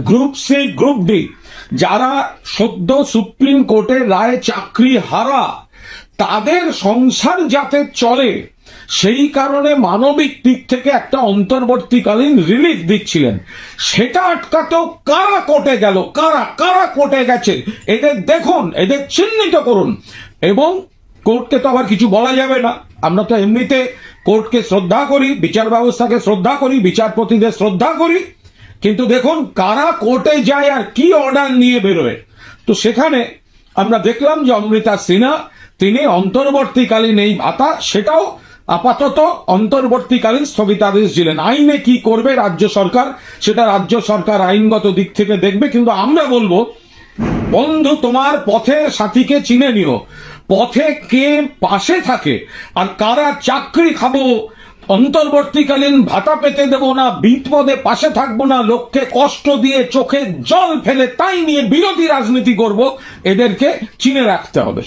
Group C group D যারা সদ্য supreme কোর্টের রায়ে চাকরি হারা, তাদের সংসার যাতে চলে সেই কারণে মানবিক দিক থেকে একটা অন্তর্বর্তীকালীন রিলিফ দিচ্ছিলেন। সেটা আটকাতেও কারা কোর্টে গেল, কারা কারা কোর্টে গেছে, এদের দেখুন, এদের চিহ্নিত করুন। এবং কোর্টকে তো আবার কিছু বলা যাবে না, আমরা তো এমনিতে কোর্টকে শ্রদ্ধা করি, বিচার ব্যবস্থাকে শ্রদ্ধা করি, বিচারপতিদের শ্রদ্ধা করি, কিন্তু দেখুন কারা কোর্টে যায় আর কি অর্ডার নিয়ে বেরোয়। তো সেখানে আমরা দেখলাম যে অমৃতা সিনহা তিনি অন্তর্বর্তীকালীন এই ভাতা, সেটাও আপাতত অন্তর্বর্তীকালীন স্থগিতাদেশ দিলেন। আইনে কি করবে রাজ্য সরকার, সেটা রাজ্য সরকার আইনগত দিক থেকে দেখবে। কিন্তু আমরা বলবো, বন্ধু তোমার পথের সাথীকে চিনে নিও, পথে কে পাশে থাকে আর কারা চাকরি খাবো, অন্তর্বর্তীকালীন ভাতা পেতে দেব না, বিপদে পাশে থাকবো না, লোককে কষ্ট দিয়ে চোখে জল ফেলে তাই নিয়ে বিরোধী রাজনীতি করব, এদেরকে চিনে রাখতে হবে।